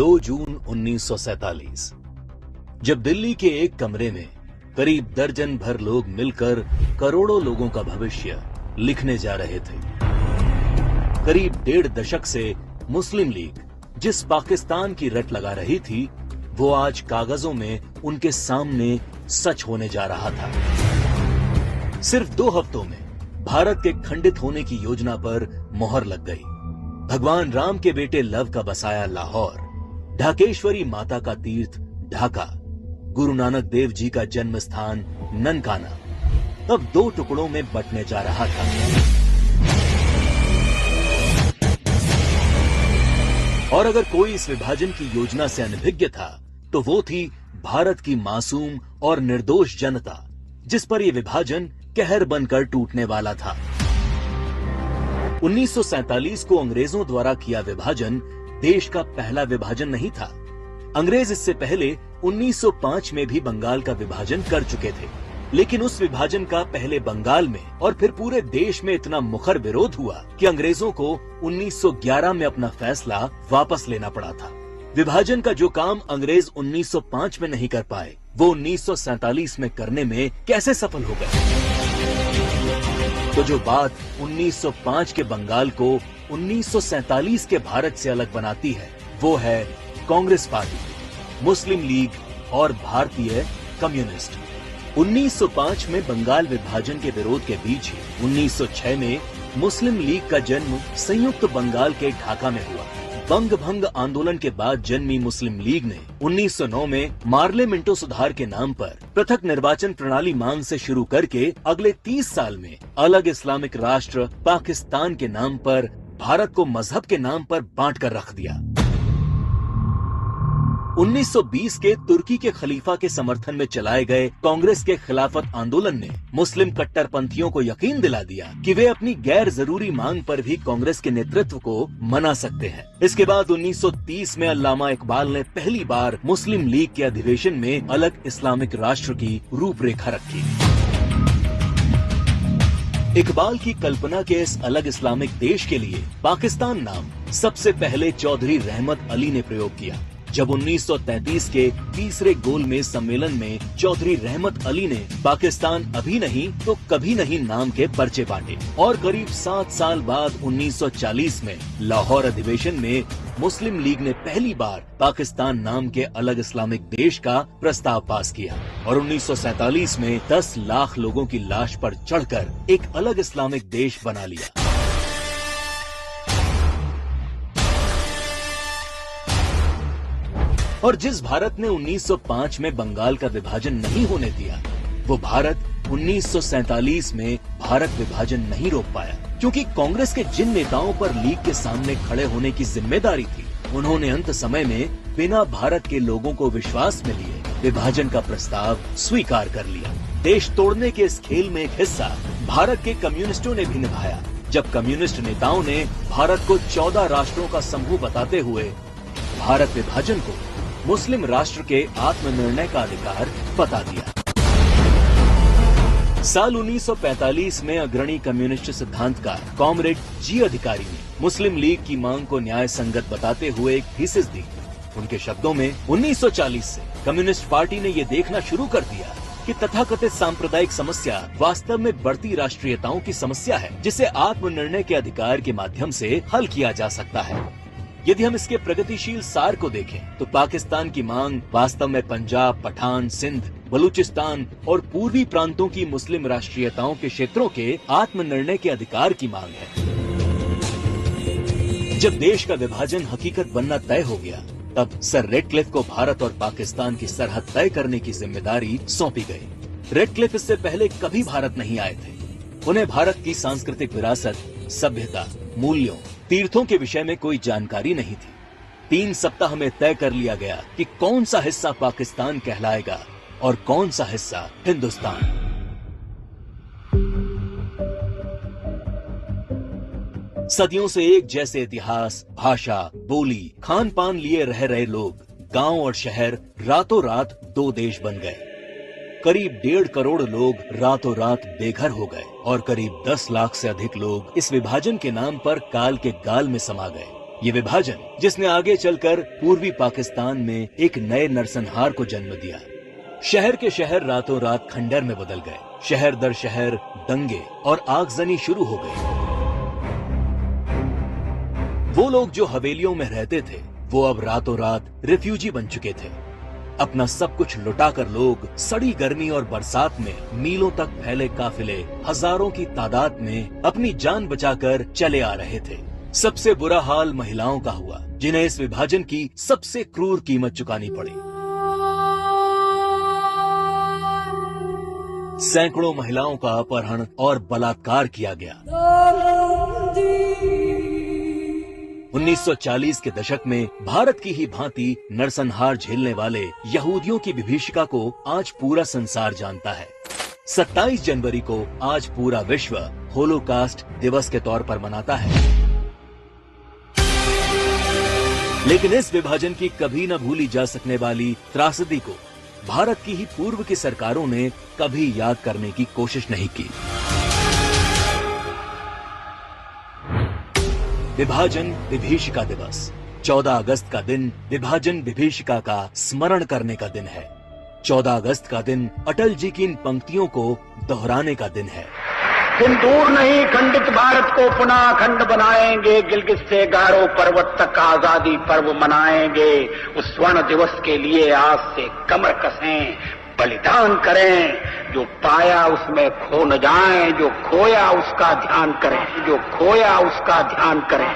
2 जून 1947 जब दिल्ली के एक कमरे में करीब दर्जन भर लोग मिलकर करोड़ों लोगों का भविष्य लिखने जा रहे थे। करीब 1.5 दशक से मुस्लिम लीग जिस पाकिस्तान की रट लगा रही थी, वो आज कागजों में उनके सामने सच होने जा रहा था। सिर्फ 2 हफ्तों में भारत के खंडित होने की योजना पर मोहर लग गई। भगवान राम के बेटे लव का बसाया लाहौर, ढाकेश्वरी माता का तीर्थ ढाका, गुरु नानक देव जी का जन्म स्थान ननकाना अब 2 टुकड़ों में बंटने जा रहा था। और अगर कोई इस विभाजन की योजना से अनभिज्ञ था, तो वो थी भारत की मासूम और निर्दोष जनता, जिस पर यह विभाजन कहर बनकर टूटने वाला था। 1947 को अंग्रेजों द्वारा किया विभाजन देश का पहला विभाजन नहीं था। अंग्रेज इससे पहले 1905 में भी बंगाल का विभाजन कर चुके थे, लेकिन उस विभाजन का पहले बंगाल में और फिर पूरे देश में इतना मुखर विरोध हुआ कि अंग्रेजों को 1911 में अपना फैसला वापस लेना पड़ा था। विभाजन का जो काम अंग्रेज 1905 में नहीं कर पाए, वो 1947 में करने में कैसे सफल हो गए? तो जो बात 1905 के बंगाल को 1947 के भारत से अलग बनाती है, वो है कांग्रेस पार्टी, मुस्लिम लीग और भारतीय कम्युनिस्ट। 1905 में बंगाल विभाजन के विरोध के बीच ही 1906 में मुस्लिम लीग का जन्म संयुक्त बंगाल के ढाका में हुआ। बंग भंग आंदोलन के बाद जन्मी मुस्लिम लीग ने 1909 में मार्लेमेंटो सुधार के नाम पर पृथक निर्वाचन प्रणाली मांग से शुरू करके अगले 30 साल में अलग इस्लामिक राष्ट्र पाकिस्तान के नाम पर भारत को मजहब के नाम पर बांट कर रख दिया। 1920 के तुर्की के खलीफा के समर्थन में चलाए गए कांग्रेस के खिलाफत आंदोलन ने मुस्लिम कट्टरपंथियों को यकीन दिला दिया कि वे अपनी गैर जरूरी मांग पर भी कांग्रेस के नेतृत्व को मना सकते हैं। इसके बाद 1930 में अल्लामा इकबाल ने पहली बार मुस्लिम लीग के अधिवेशन में अलग इस्लामिक राष्ट्र की रूपरेखा रखी। इकबाल की कल्पना के इस अलग इस्लामिक देश के लिए पाकिस्तान नाम सबसे पहले चौधरी रहमत अली ने प्रयोग किया। जब 1933 के तीसरे गोलमेज सम्मेलन में चौधरी रहमत अली ने पाकिस्तान अभी नहीं तो कभी नहीं नाम के पर्चे बांटे और करीब 7 साल बाद 1940 में लाहौर अधिवेशन में मुस्लिम लीग ने पहली बार पाकिस्तान नाम के अलग इस्लामिक देश का प्रस्ताव पास किया और 1947 में 10 लाख लोगों की लाश पर चढ़कर एक अलग इस्लामिक देश बना लिया। और जिस भारत ने 1905 में बंगाल का विभाजन नहीं होने दिया, वो भारत 1947 में भारत विभाजन नहीं रोक पाया, क्योंकि कांग्रेस के जिन नेताओं पर लीग के सामने खड़े होने की जिम्मेदारी थी, उन्होंने अंत समय में बिना भारत के लोगों को विश्वास में लिए विभाजन का प्रस्ताव स्वीकार कर लिया। देश तोड़ने के इस खेल में एक हिस्सा भारत के कम्युनिस्टों ने भी निभाया, जब कम्युनिस्ट नेताओं ने भारत को 14 राष्ट्रों का समूह बताते हुए भारत विभाजन को मुस्लिम राष्ट्र के आत्मनिर्णय का अधिकार बता दिया। साल 1945 में अग्रणी कम्युनिस्ट सिद्धांतकार कॉमरेड जी अधिकारी ने मुस्लिम लीग की मांग को न्याय संगत बताते हुए एक थीसिस दी। उनके शब्दों में 1940 से कम्युनिस्ट पार्टी ने ये देखना शुरू कर दिया कि तथाकथित सांप्रदायिक समस्या वास्तव में बढ़ती राष्ट्रीयताओं की समस्या है, जिसे आत्मनिर्णय के अधिकार के माध्यम से हल किया जा सकता है। यदि हम इसके प्रगतिशील सार को देखें, तो पाकिस्तान की मांग वास्तव में पंजाब, पठान, सिंध, बलूचिस्तान और पूर्वी प्रांतों की मुस्लिम राष्ट्रीयताओं के क्षेत्रों के आत्मनिर्णय के अधिकार की मांग है। जब देश का विभाजन हकीकत बनना तय हो गया, तब सर रेडक्लिफ को भारत और पाकिस्तान की सरहद तय करने की जिम्मेदारी सौंपी गई। रेडक्लिफ इससे पहले कभी भारत नहीं आए थे। उन्हें भारत की सांस्कृतिक विरासत, सभ्यता, मूल्यों, तीर्थों के विषय में कोई जानकारी नहीं थी। 3 सप्ताह में तय कर लिया गया कि कौन सा हिस्सा पाकिस्तान कहलाएगा और कौन सा हिस्सा हिंदुस्तान। सदियों से एक जैसे इतिहास, भाषा, बोली, खान पान लिए रह रहे लोग, गांव और शहर रातों रात 2 देश बन गए। करीब 1.5 करोड़ लोग रातों रात बेघर हो गए और करीब 10 लाख से अधिक लोग इस विभाजन के नाम पर काल के गाल में समा गए। ये विभाजन जिसने आगे चलकर पूर्वी पाकिस्तान में एक नए नरसंहार को जन्म दिया। शहर के शहर रातों रात खंडर में बदल गए। शहर दर शहर दंगे और आगजनी शुरू हो गई। वो लोग जो हवेलियों में रहते थे वो अब रातों रात रिफ्यूजी बन चुके थे। अपना सब कुछ लुटाकर लोग सड़ी गर्मी और बरसात में मीलों तक फैले काफिले हजारों की तादाद में अपनी जान बचाकर चले आ रहे थे। सबसे बुरा हाल महिलाओं का हुआ, जिन्हें इस विभाजन की सबसे क्रूर कीमत चुकानी पड़ी। सैकड़ों महिलाओं का अपहरण और बलात्कार किया गया। 1940 के दशक में भारत की ही भांति नरसंहार झेलने वाले यहूदियों की विभीषिका को आज पूरा संसार जानता है। 27 जनवरी को आज पूरा विश्व होलोकास्ट दिवस के तौर पर मनाता है। लेकिन इस विभाजन की कभी न भूली जा सकने वाली त्रासदी को भारत की ही पूर्व की सरकारों ने कभी याद करने की कोशिश नहीं की। विभाजन विभीषिका दिवस 14 अगस्त का दिन विभाजन विभीषिका का स्मरण करने का दिन है। 14 अगस्त का दिन अटल जी की इन पंक्तियों को दोहराने का दिन है। तुम दूर नहीं खंडित भारत को पुनः अखंड बनाएंगे, गिलगित से गारो पर्वत तक आजादी पर्व मनाएंगे। उस स्वर्ण दिवस के लिए आज से कमर कसें, बलिदान करें। जो पाया उसमें खो न जाएं, जो खोया उसका ध्यान करें, जो खोया उसका ध्यान करें।